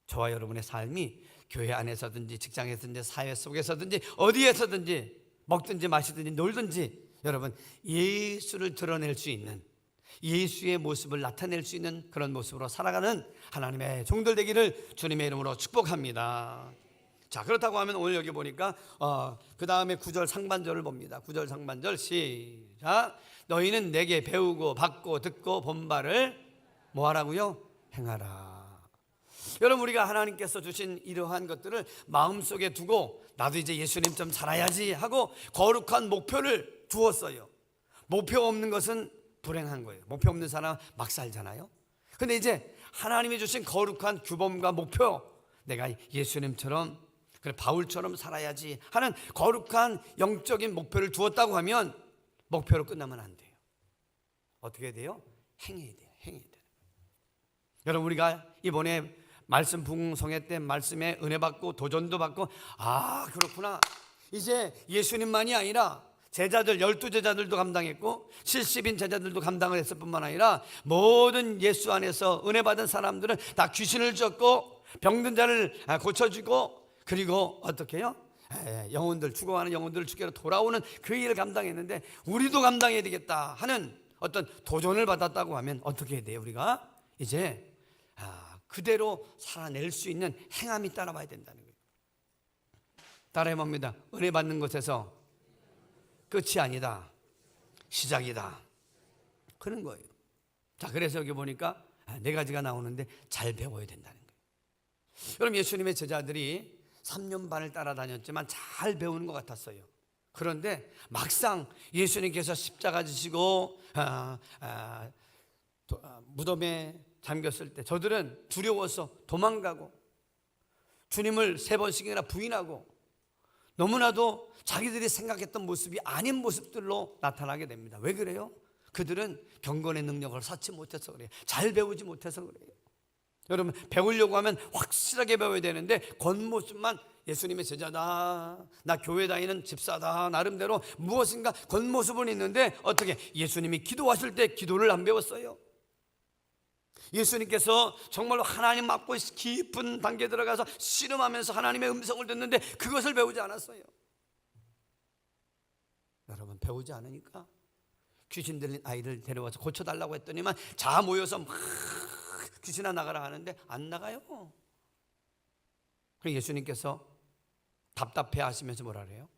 저와 여러분의 삶이 교회 안에서든지 직장에서든지 사회 속에서든지 어디에서든지 먹든지 마시든지 놀든지 여러분 예수를 드러낼 수 있는, 예수의 모습을 나타낼 수 있는 그런 모습으로 살아가는 하나님의 종들 되기를 주님의 이름으로 축복합니다. 자, 그렇다고 하면 오늘 여기 보니까 그 다음에 9절 상반절을 봅니다. 9절 상반절 시작. 너희는 내게 배우고 받고 듣고 본 바를 뭐 하라고요? 행하라. 여러분, 우리가 하나님께서 주신 이러한 것들을 마음속에 두고 나도 이제 예수님처럼 살아야지 하고 거룩한 목표를 두었어요. 목표 없는 것은 불행한 거예요. 목표 없는 사람 막 살잖아요. 근데 이제 하나님이 주신 거룩한 규범과 목표, 내가 예수님처럼, 그래 바울처럼 살아야지 하는 거룩한 영적인 목표를 두었다고 하면 목표로 끝나면 안 돼요. 어떻게 돼요? 행해야 돼요. 행해야 돼요. 여러분, 우리가 이번에 말씀 부흥성회 때 말씀에 은혜 받고 도전도 받고, 그렇구나, 이제 예수님만이 아니라 제자들 12제자들도 감당했고 70인 제자들도 감당을 했을 뿐만 아니라 모든 예수 안에서 은혜 받은 사람들은 다 귀신을 쫓고 병든 자를 고쳐주고, 그리고 어떻게 해요? 영혼들, 죽어가는 영혼들을 주께로 돌아오는 그 일을 감당했는데 우리도 감당해야 되겠다 하는 어떤 도전을 받았다고 하면 어떻게 해야 돼요? 우리가 이제 그대로 살아낼 수 있는 행함이 따라와야 된다는 거예요. 따라해 봅니다. 은혜 받는 것에서 끝이 아니다, 시작이다, 그런 거예요. 자, 그래서 여기 보니까 네 가지가 나오는데 잘 배워야 된다는 거예요. 여러분, 예수님의 제자들이 3년 반을 따라다녔지만 잘 배우는 것 같았어요. 그런데 막상 예수님께서 십자가 지시고 무덤에 잠겼을 때 저들은 두려워서 도망가고 주님을 3번씩이나 부인하고 너무나도 자기들이 생각했던 모습이 아닌 모습들로 나타나게 됩니다. 왜 그래요? 그들은 경건의 능력을 쌓지 못해서 그래요. 잘 배우지 못해서 그래요. 여러분, 배우려고 하면 확실하게 배워야 되는데 겉모습만 예수님의 제자다, 나 교회 다니는 집사다, 나름대로 무엇인가 겉모습은 있는데 어떻게 예수님이 기도하실 때 기도를 안 배웠어요? 예수님께서 정말로 하나님 맞고 깊은 단계에 들어가서 씨름하면서 하나님의 음성을 듣는데 그것을 배우지 않았어요. 여러분, 배우지 않으니까 귀신 들린 아이를 데려와서 고쳐달라고 했더니만 자 모여서 막 귀신아 나가라 하는데 안 나가요. 그럼 예수님께서 답답해 하시면서 뭐라 그래요?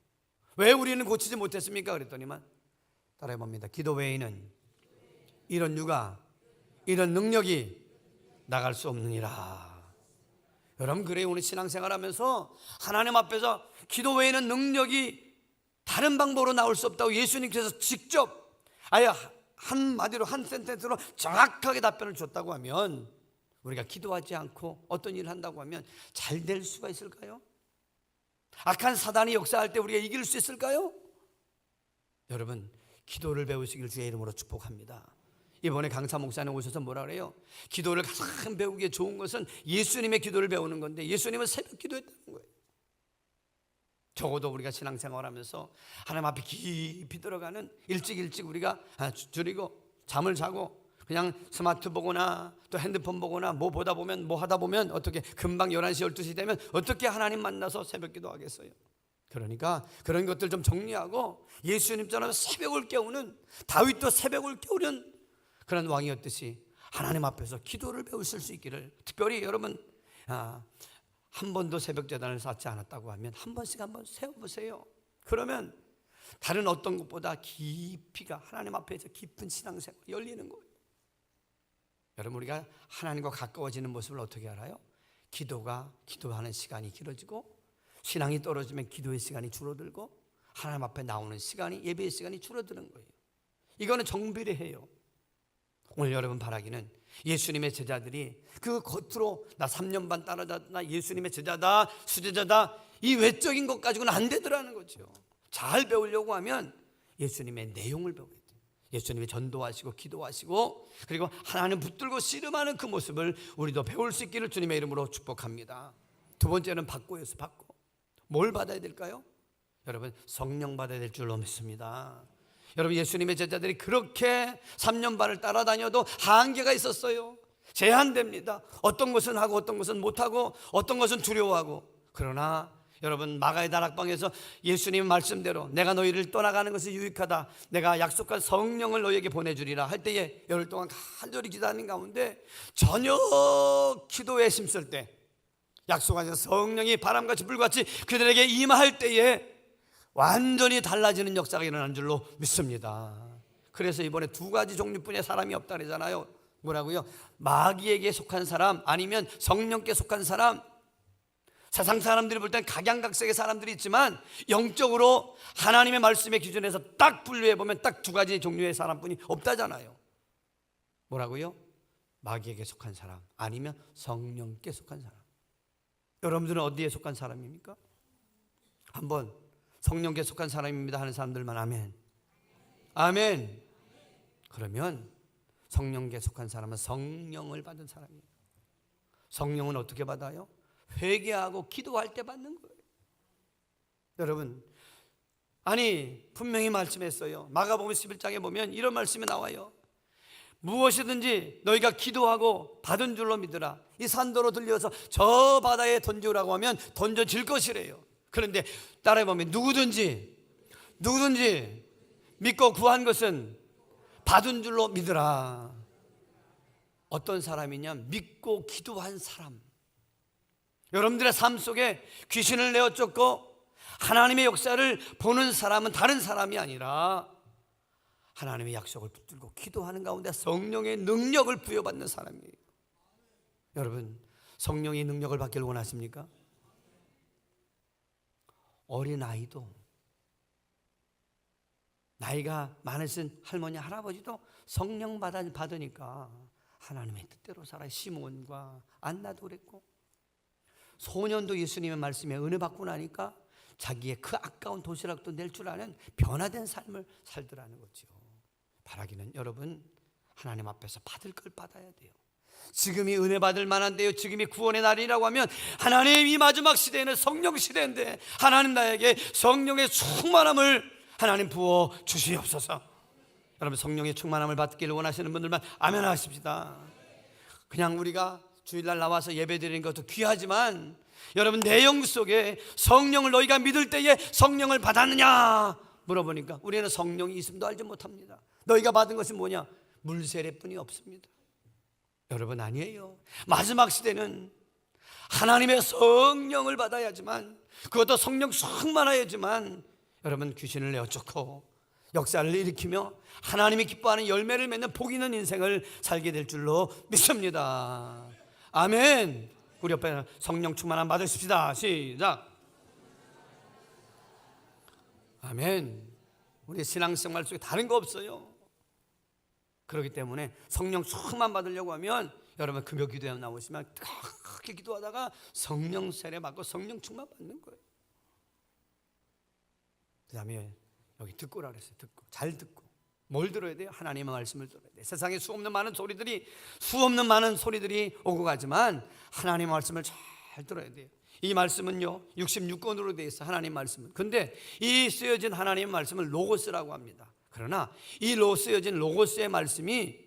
왜 우리는 고치지 못했습니까? 그랬더니만 따라해 봅니다. 기도 외에는 이런 육아, 이런 능력이 나갈 수 없느니라. 여러분, 그래요. 우리 신앙생활 하면서 하나님 앞에서 기도 외에는 능력이 다른 방법으로 나올 수 없다고 예수님께서 직접 아예 한마디로 한 센텐스로 정확하게 답변을 줬다고 하면 우리가 기도하지 않고 어떤 일을 한다고 하면 잘 될 수가 있을까요? 악한 사단이 역사할 때 우리가 이길 수 있을까요? 여러분, 기도를 배우시길 주의 이름으로 축복합니다. 이번에 강사 목사님 오셔서 뭐라 그래요? 기도를 가장 배우기에 좋은 것은 예수님의 기도를 배우는 건데 예수님은 새벽 기도했다는 거예요. 적어도 우리가 신앙생활하면서 하나님 앞에 깊이 들어가는 일찍 우리가 줄이고 잠을 자고 그냥 스마트 보거나 또 핸드폰 보거나 뭐 보다 보면 뭐 하다 보면 어떻게 금방 11시 12시 되면 어떻게 하나님 만나서 새벽 기도하겠어요? 그러니까 그런 것들 좀 정리하고 예수님처럼 새벽을 깨우는, 다윗도 새벽을 깨우는 그런 왕이었듯이 하나님 앞에서 기도를 배우실 수 있기를, 특별히 여러분 한 번도 새벽 제단을 쌓지 않았다고 하면 한 번씩 한번 세워보세요. 그러면 다른 어떤 것보다 깊이가 하나님 앞에서 깊은 신앙생활 열리는 거예요. 여러분, 우리가 하나님과 가까워지는 모습을 어떻게 알아요? 기도하는 시간이 길어지고 신앙이 떨어지면 기도의 시간이 줄어들고 하나님 앞에 나오는 시간이, 예배의 시간이 줄어드는 거예요. 이거는 정비례해요. 오늘 여러분 바라기는 예수님의 제자들이 그 겉으로 나 3년 반 따라다녔다, 나 예수님의 제자다, 수제자다, 이 외적인 것 가지고는 안 되더라는 거죠. 잘 배우려고 하면 예수님의 내용을 배워야 돼요. 예수님이 전도하시고 기도하시고 그리고 하나님 붙들고 씨름하는 그 모습을 우리도 배울 수 있기를 주님의 이름으로 축복합니다. 두 번째는 받고였어. 받고. 뭘 받아야 될까요? 여러분, 성령 받아야 될 줄로 믿습니다. 여러분, 예수님의 제자들이 그렇게 3년 반을 따라다녀도 한계가 있었어요. 제한됩니다. 어떤 것은 하고 어떤 것은 못하고 어떤 것은 두려워하고. 그러나 여러분, 마가의 다락방에서 예수님 말씀대로 내가 너희를 떠나가는 것이 유익하다, 내가 약속한 성령을 너희에게 보내주리라 할 때에 열흘 동안 간절히 기도하는 가운데 저녁 기도에 힘쓸 때 약속하신 성령이 바람같이 불같이 그들에게 임할 때에 완전히 달라지는 역사가 일어난 줄로 믿습니다. 그래서 이번에 2가지 종류뿐의 사람이 없다 그러잖아요. 뭐라고요? 마귀에게 속한 사람, 아니면 성령께 속한 사람. 세상 사람들이 볼 땐 각양각색의 사람들이 있지만 영적으로 하나님의 말씀의 기준에서 딱 분류해보면 딱 2가지 종류의 사람뿐이 없다잖아요. 뭐라고요? 마귀에게 속한 사람, 아니면 성령께 속한 사람. 여러분들은 어디에 속한 사람입니까? 한번 성령께 속한 사람입니다 하는 사람들만 아멘. 아멘. 그러면 성령께 속한 사람은 성령을 받은 사람이에요. 성령은 어떻게 받아요? 회개하고 기도할 때 받는 거예요. 여러분, 아니 분명히 말씀했어요. 마가복음 11장에 보면 이런 말씀이 나와요. 무엇이든지 너희가 기도하고 받은 줄로 믿으라. 이 산도로 들려서 저 바다에 던지라고 하면 던져질 것이래요. 그런데 따라해보면 누구든지 믿고 구한 것은 받은 줄로 믿으라. 어떤 사람이냐? 믿고 기도한 사람. 여러분들의 삶 속에 귀신을 내어 쫓고 하나님의 역사를 보는 사람은 다른 사람이 아니라 하나님의 약속을 붙들고 기도하는 가운데 성령의 능력을 부여받는 사람이에요. 여러분, 성령의 능력을 받기를 원하십니까? 어린아이도, 나이가 많으신 할머니 할아버지도 성령 받으니까 하나님의 뜻대로 살아요. 시몬과 안나도 그랬고, 소년도 예수님의 말씀에 은혜 받고 나니까 자기의 그 아까운 도시락도 낼 줄 아는 변화된 삶을 살더라는 거죠. 바라기는 여러분, 하나님 앞에서 받을 걸 받아야 돼요. 지금이 은혜 받을 만한데요, 지금이 구원의 날이라고 하면 하나님 이 마지막 시대에는 성령 시대인데 하나님 나에게 성령의 충만함을 하나님 부어 주시옵소서. 여러분, 성령의 충만함을 받기를 원하시는 분들만 아멘 하십시다. 그냥 우리가 주일날 나와서 예배 드리는 것도 귀하지만 여러분, 내 영 속에 성령을 너희가 믿을 때에 성령을 받았느냐 물어보니까 우리는 성령이 있음도 알지 못합니다. 너희가 받은 것이 뭐냐? 물세례뿐이 없습니다. 여러분, 아니에요. 마지막 시대는 하나님의 성령을 받아야지만, 그것도 성령 충만하야지만 여러분, 귀신을 내어 쫓고 역사를 일으키며 하나님이 기뻐하는 열매를 맺는 복 있는 인생을 살게 될 줄로 믿습니다. 아멘. 우리 옆에 성령 충만함 받으십시다. 시작. 아멘. 우리 신앙생활 속에 다른 거 없어요. 그렇기 때문에 성령 충만 받으려고 하면 여러분, 금요 기도에 나오시면 크게 기도하다가 성령 세례 받고 성령 충만 받는 거예요. 그 다음에 여기 듣고라 그랬어요. 듣고, 잘 듣고. 뭘 들어야 돼요? 하나님의 말씀을 들어야 돼요. 세상에 수없는 많은 소리들이 오고 가지만 하나님의 말씀을 잘 들어야 돼요. 이 말씀은요 66권으로 되어 있어요. 하나님 말씀은. 근데 이 쓰여진 하나님의 말씀을 로고스라고 합니다. 그러나 이 쓰여진 로고스의 말씀이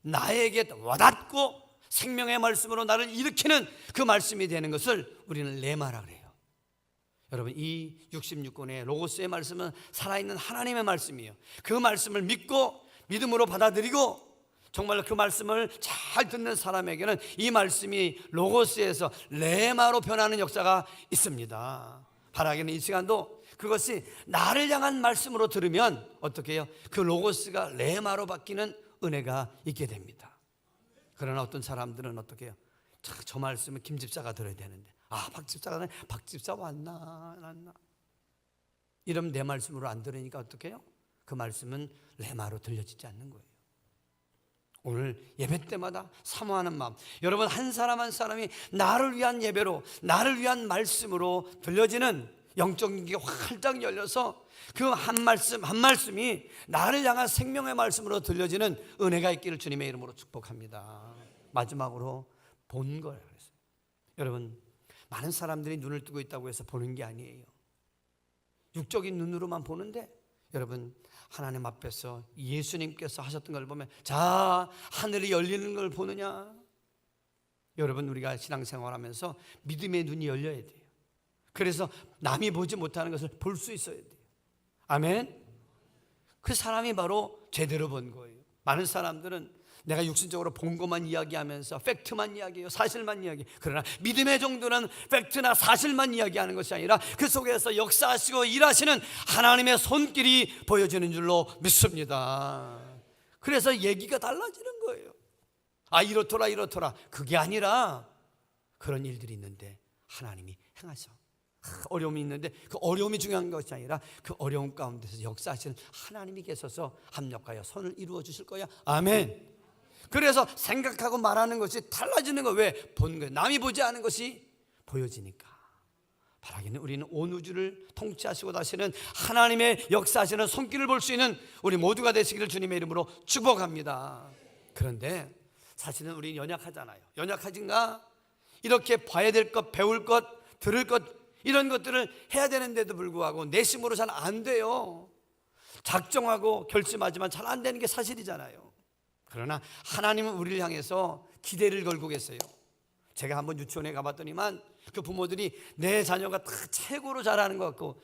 나에게 와닿고 생명의 말씀으로 나를 일으키는 그 말씀이 되는 것을 우리는 레마라 그래요. 여러분, 이 66권의 로고스의 말씀은 살아있는 하나님의 말씀이에요. 그 말씀을 믿고 믿음으로 받아들이고 정말 그 말씀을 잘 듣는 사람에게는 이 말씀이 로고스에서 레마로 변하는 역사가 있습니다. 바라기는 이 시간도 그것이 나를 향한 말씀으로 들으면 어떻게 해요? 그 로고스가 레마로 바뀌는 은혜가 있게 됩니다. 그러나 어떤 사람들은 어떻게 해요? 저 말씀은 김 집사가 들어야 되는데, 박 집사 왔나 이러면 내 말씀으로 안 들으니까 어떻게 해요? 그 말씀은 레마로 들려지지 않는 거예요. 오늘 예배 때마다 사모하는 마음, 여러분 한 사람 한 사람이 나를 위한 예배로, 나를 위한 말씀으로 들려지는 영적인 게 활짝 열려서 그 한 말씀이 나를 향한 생명의 말씀으로 들려지는 은혜가 있기를 주님의 이름으로 축복합니다. 마지막으로 본 거예요. 여러분, 많은 사람들이 눈을 뜨고 있다고 해서 보는 게 아니에요. 육적인 눈으로만 보는데 여러분, 하나님 앞에서 예수님께서 하셨던 걸 보면 자, 하늘이 열리는 걸 보느냐? 여러분, 우리가 신앙생활하면서 믿음의 눈이 열려야 돼요. 그래서 남이 보지 못하는 것을 볼 수 있어야 돼요. 아멘. 그 사람이 바로 제대로 본 거예요. 많은 사람들은 내가 육신적으로 본 것만 이야기하면서 팩트만 이야기해요. 사실만 이야기해요. 그러나 믿음의 정도는 팩트나 사실만 이야기하는 것이 아니라 그 속에서 역사하시고 일하시는 하나님의 손길이 보여지는 줄로 믿습니다. 그래서 얘기가 달라지는 거예요. 이렇더라. 그게 아니라 그런 일들이 있는데 하나님이 행하셔. 어려움이 있는데 그 어려움이 중요한 것이 아니라 그 어려움 가운데서 역사하시는 하나님이 계셔서 합력하여 선을 이루어 주실 거야. 아멘. 그래서 생각하고 말하는 것이 달라지는 거. 왜? 본 거예요. 남이 보지 않은 것이 보여지니까. 바라기는 우리는 온 우주를 통치하시고 다시는 하나님의 역사하시는 손길을 볼 수 있는 우리 모두가 되시기를 주님의 이름으로 축복합니다. 그런데 사실은 우리는 연약하잖아요. 연약하진가? 이렇게 봐야 될 것, 배울 것, 들을 것, 이런 것들을 해야 되는데도 불구하고 내심으로 잘 안 돼요. 작정하고 결심하지만 잘 안 되는 게 사실이잖아요. 그러나 하나님은 우리를 향해서 기대를 걸고 계세요. 제가 한번 유치원에 가봤더니만 그 부모들이 내 자녀가 다 최고로 잘하는 것 같고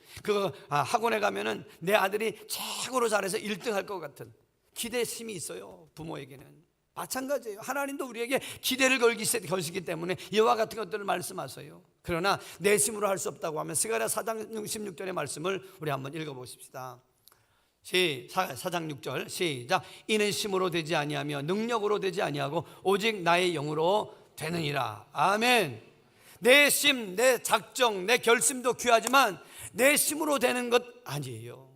학원에 가면은 내 아들이 최고로 잘해서 1등 할 것 같은 기대심이 있어요. 부모에게는 마찬가지예요. 하나님도 우리에게 기대를 걸시기 때문에 이와 같은 것들을 말씀하세요. 그러나 내심으로 할 수 없다고 하면 스가랴 4장 16절의 말씀을 우리 한번 읽어보십시다. 4장 6절 시작. 이는 힘으로 되지 아니하며 능력으로 되지 아니하고 오직 나의 영으로 되느니라. 아멘. 내 심, 내 작정, 내 결심도 귀하지만 내 심으로 되는 것 아니에요.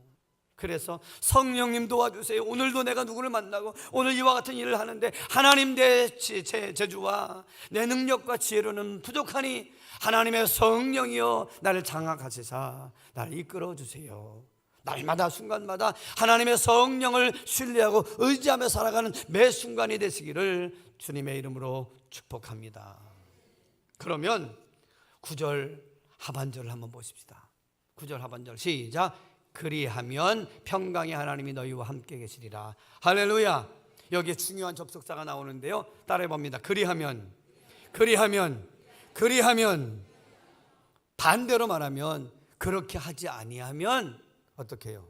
그래서 성령님 도와주세요. 오늘도 내가 누구를 만나고 오늘 이와 같은 일을 하는데 하나님 내 재주와 내 능력과 지혜로는 부족하니 하나님의 성령이여 나를 장악하시사 나를 이끌어 주세요. 날마다 순간마다 하나님의 성령을 신뢰하고 의지하며 살아가는 매 순간이 되시기를 주님의 이름으로 축복합니다. 그러면 9절 하반절을 한번 보십시다. 9절 하반절 시작. 그리하면 평강의 하나님이 너희와 함께 계시리라. 할렐루야. 여기에 중요한 접속사가 나오는데요, 따라해 봅니다. 그리하면 반대로 말하면 그렇게 하지 아니하면 어떻게 해요?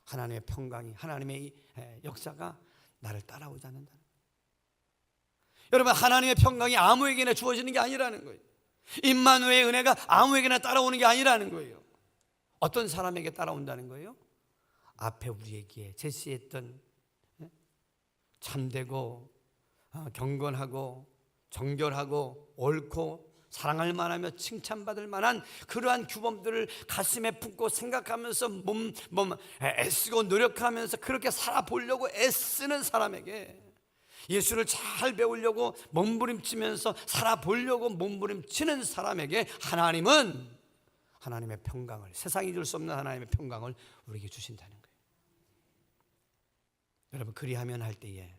하나님의 평강이, 하나님의 역사가 나를 따라오지 않는다는 거예요. 여러분, 하나님의 평강이 아무에게나 주어지는 게 아니라는 거예요. 임마누엘의 은혜가 아무에게나 따라오는 게 아니라는 거예요. 어떤 사람에게 따라온다는 거예요? 앞에 우리에게 제시했던 참되고 경건하고 정결하고 옳고 사랑할 만하며 칭찬받을 만한 그러한 규범들을 가슴에 품고 생각하면서 애쓰고 노력하면서 그렇게 살아보려고 애쓰는 사람에게, 예수를 잘 배우려고 몸부림치면서 살아보려고 몸부림치는 사람에게 하나님은 하나님의 평강을, 세상이 줄 수 없는 하나님의 평강을 우리에게 주신다는 거예요. 여러분, 그리하면 할 때에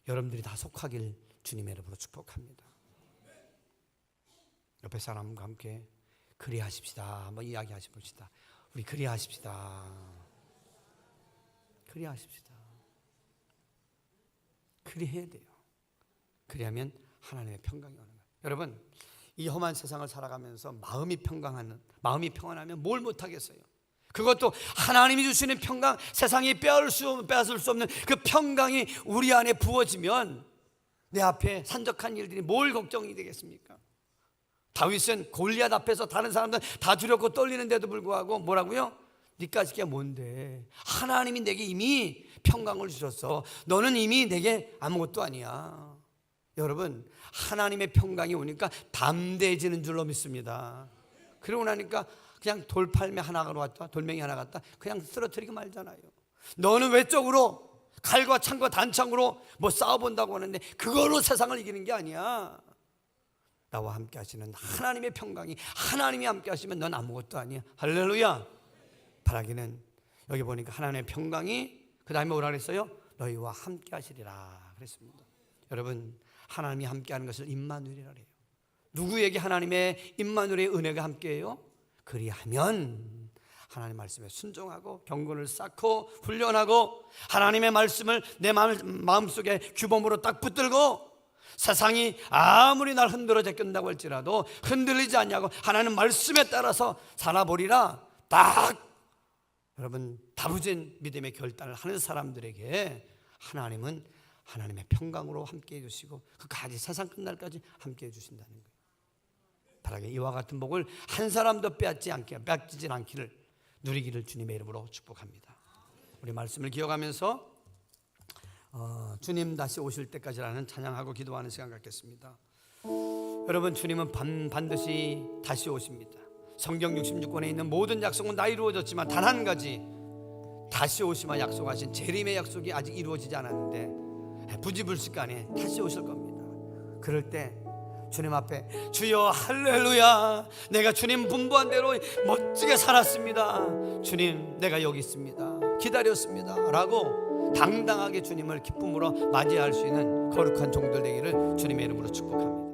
여러분들이 다 속하길 주님의 이름으로 축복합니다. 옆에 사람과 함께 그리하십시다 한번 이야기하십시다. 우리 그리하십시다. 그리해야 돼요. 그리하면 하나님의 평강이 오는 거예요. 여러분, 이 험한 세상을 살아가면서 마음이 평안하면 뭘 못하겠어요? 그것도 하나님이 주시는 평강, 세상이 빼앗을 수 없는 그 평강이 우리 안에 부어지면 내 앞에 산적한 일들이 뭘 걱정이 되겠습니까? 다윗은 골리앗 앞에서 다른 사람들 다 두렵고 떨리는데도 불구하고 뭐라고요? 니까지 게 뭔데? 하나님이 내게 이미 평강을 주셨어. 너는 이미 내게 아무것도 아니야. 여러분, 하나님의 평강이 오니까 담대해지는 줄로 믿습니다. 그러고 나니까 그냥 돌팔매 하나가 왔다, 돌멩이 하나 갔다 그냥 쓰러뜨리고 말잖아요. 너는 외적으로 칼과 창과 단창으로 뭐 싸워본다고 하는데 그걸로 세상을 이기는 게 아니야. 나와 함께 하시는 하나님의 평강이, 하나님이 함께 하시면 넌 아무것도 아니야. 할렐루야. 바라기는 여기 보니까 하나님의 평강이 그 다음에 뭐라 그랬어요? 너희와 함께 하시리라 그랬습니다. 여러분, 하나님이 함께 하는 것을 임마누엘이라 그래요. 누구에게 하나님의 임마누엘의 은혜가 함께해요? 그리하면 하나님 말씀에 순종하고 경건을 쌓고 훈련하고 하나님의 말씀을 내 마음속에 규범으로 딱 붙들고 세상이 아무리 날 흔들어 제낀다고 할지라도 흔들리지 않냐고 하나님 말씀에 따라서 살아보리라. 딱 여러분, 다부진 믿음의 결단을 하는 사람들에게 하나님은 하나님의 평강으로 함께해 주시고 그까지 세상 끝날까지 함께해 주신다는 거예요. 바라게 이와 같은 복을 한 사람도 빼앗기지 않기를 누리기를 주님의 이름으로 축복합니다. 우리 말씀을 기억하면서 주님 다시 오실 때까지라는 찬양하고 기도하는 시간 갖겠습니다. 여러분, 주님은 반드시 다시 오십니다. 성경 66권에 있는 모든 약속은 다 이루어졌지만 단 한 가지, 다시 오시마 약속하신 재림의 약속이 아직 이루어지지 않았는데 부지불식간에 다시 오실 겁니다. 그럴 때 주님 앞에 주여 할렐루야, 내가 주님 분부한 대로 멋지게 살았습니다. 주님, 내가 여기 있습니다. 기다렸습니다 라고 당당하게 주님을 기쁨으로 맞이할 수 있는 거룩한 종들 되기를 주님의 이름으로 축복합니다.